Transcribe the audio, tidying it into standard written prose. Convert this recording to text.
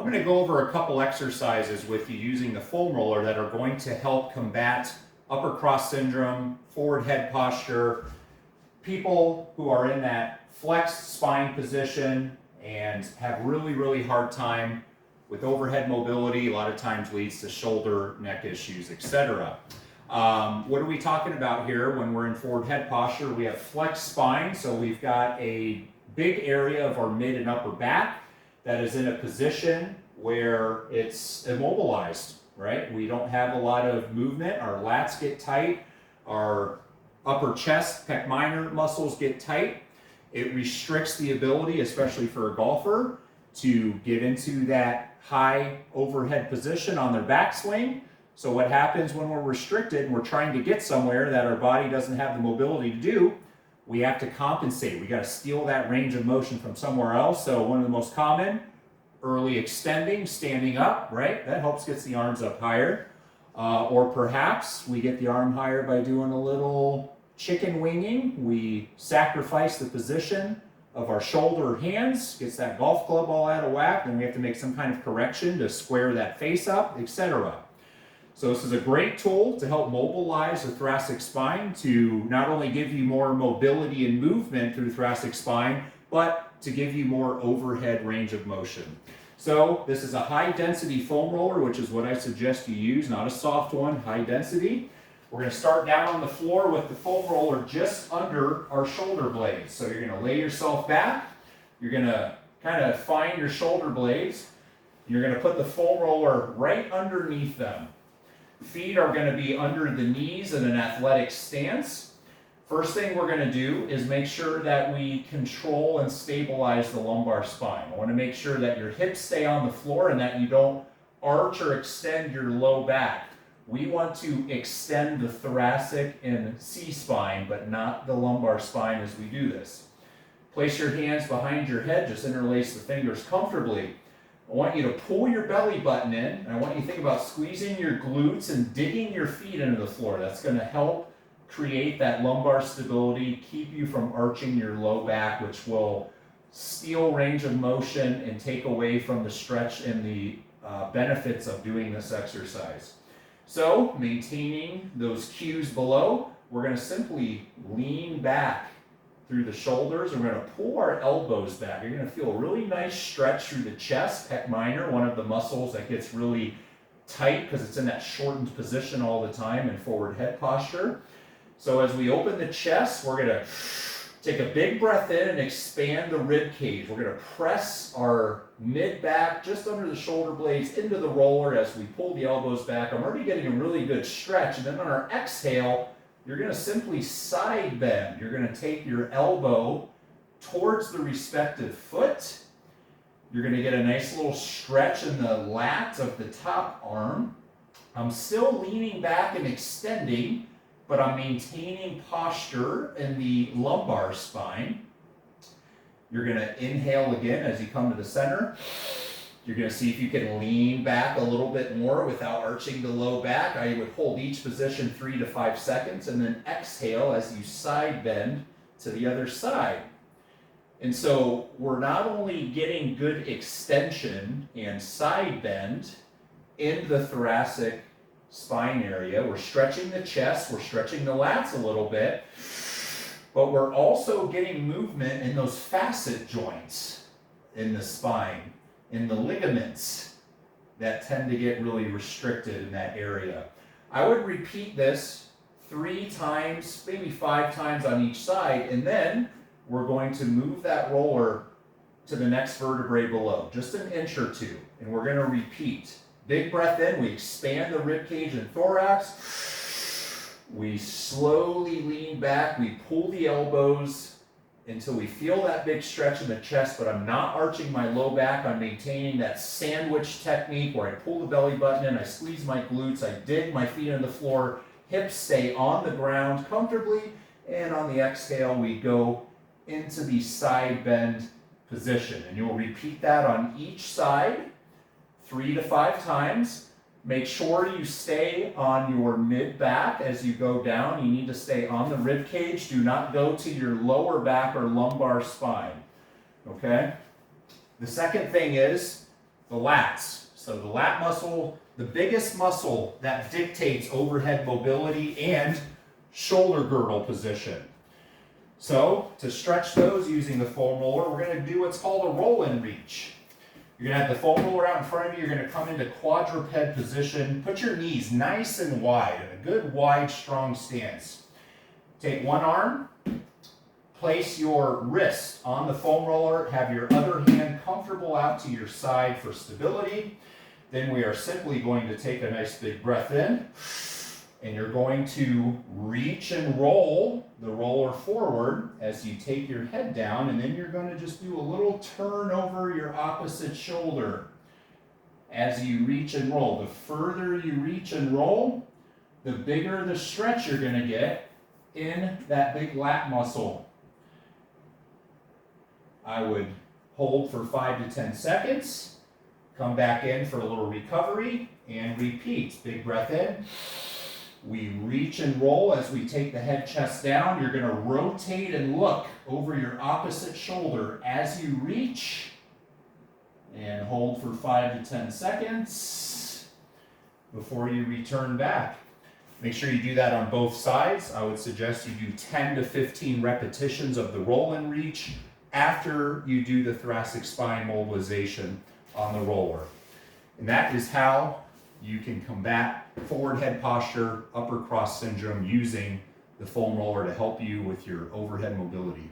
I'm going to go over a couple exercises with you using the foam roller that are going to help combat upper cross syndrome, forward head posture, people who are in that flexed spine position and have really hard time with overhead mobility. A lot of times leads to shoulder, neck issues, etc. What are we talking about here when we're in forward head posture? We have flexed spine, so we've got a big area of our mid and upper back that is in a position where it's immobilized, right? We don't have a lot of movement. Our lats get tight. Our upper chest, pec minor muscles get tight. It restricts the ability, especially for a golfer, to get into that high overhead position on their backswing. So what happens when we're restricted and we're trying to get somewhere that our body doesn't have the mobility to do, we have to compensate. We got to steal that range of motion from somewhere else. So one of the most common, early extending, standing up, right? That helps get the arms up higher. Or perhaps we get the arm higher by doing a little chicken winging. We sacrifice the position of our shoulder or hands, gets that golf club all out of whack, and we have to make some kind of correction to square that face up, etc. So this is a great tool to help mobilize the thoracic spine, to not only give you more mobility and movement through the thoracic spine, but to give you more overhead range of motion. So this is a high density foam roller, which is what I suggest you use, not a soft one, high density. We're going to start down on the floor with the foam roller just under our shoulder blades. So you're going to lay yourself back, you're going to kind of find your shoulder blades, you're going to put the foam roller right underneath them. Feet are going to be under the knees in an athletic stance. First thing we're going to do is make sure that we control and stabilize the lumbar spine. I want to make sure that your hips stay on the floor and that you don't arch or extend your low back. We want to extend the thoracic and C-spine, but not the lumbar spine as we do this. Place your hands behind your head, just interlace the fingers comfortably. I want you to pull your belly button in, and I want you to think about squeezing your glutes and digging your feet into the floor. That's going to help create that lumbar stability, keep you from arching your low back, which will steal range of motion and take away from the stretch and the benefits of doing this exercise. So, maintaining those cues below, we're going to simply lean back through the shoulders. We're going to pull our elbows back. You're going to feel a really nice stretch through the chest, pec minor, one of the muscles that gets really tight because it's in that shortened position all the time in forward head posture. So as we open the chest, we're going to take a big breath in and expand the rib cage. We're going to press our mid back just under the shoulder blades into the roller as we pull the elbows back. I'm already getting a really good stretch. And then on our exhale, you're going to simply side bend. You're going to take your elbow towards the respective foot. You're going to get a nice little stretch in the lat of the top arm. I'm still leaning back and extending, but I'm maintaining posture in the lumbar spine. You're going to inhale again as you come to the center. You're going to see if you can lean back a little bit more without arching the low back. I would hold each position 3 to 5 seconds and then exhale as you side bend to the other side. And so we're not only getting good extension and side bend in the thoracic spine area, we're stretching the chest, we're stretching the lats a little bit, but we're also getting movement in those facet joints in the spine, in the ligaments that tend to get really restricted in that area. I would repeat this 3 times, maybe 5 times on each side, and then we're going to move that roller to the next vertebrae below, just an inch or 2, and we're going to repeat. Big breath in, we expand the rib cage and thorax. We slowly lean back, we pull the elbows until we feel that big stretch in the chest, but I'm not arching my low back. I'm maintaining that sandwich technique where I pull the belly button in, I squeeze my glutes, I dig my feet on the floor, hips stay on the ground comfortably, and on the exhale we go into the side bend position. And you'll repeat that on each side 3 to 5 times. Make sure you stay on your mid back as you go down. You need to stay on the rib cage. Do not go to your lower back or lumbar spine. Okay? The second thing is the lats. So the lat muscle, the biggest muscle that dictates overhead mobility and shoulder girdle position. So to stretch those using the foam roller, we're going to do what's called a roll and reach. You're going to have the foam roller out in front of you. You're going to come into quadruped position. Put your knees nice and wide, in a good wide strong stance. Take one arm, place your wrist on the foam roller, have your other hand comfortable out to your side for stability. Then we are simply going to take a nice big breath in, and you're going to reach and roll the roller forward as you take your head down, and then you're going to just do a little turn over your opposite shoulder as you reach and roll. The further you reach and roll, the bigger the stretch you're going to get in that big lat muscle. I would hold for 5 to 10 seconds, come back in for a little recovery, and repeat. Big breath in. We reach and roll as we take the head chest down. You're going to rotate and look over your opposite shoulder as you reach, and hold for 5 to 10 seconds before you return back. Make sure you do that on both sides. I would suggest you do 10 to 15 repetitions of the roll and reach after you do the thoracic spine mobilization on the roller. And that is how you can combat forward head posture, upper cross syndrome using the foam roller to help you with your overhead mobility.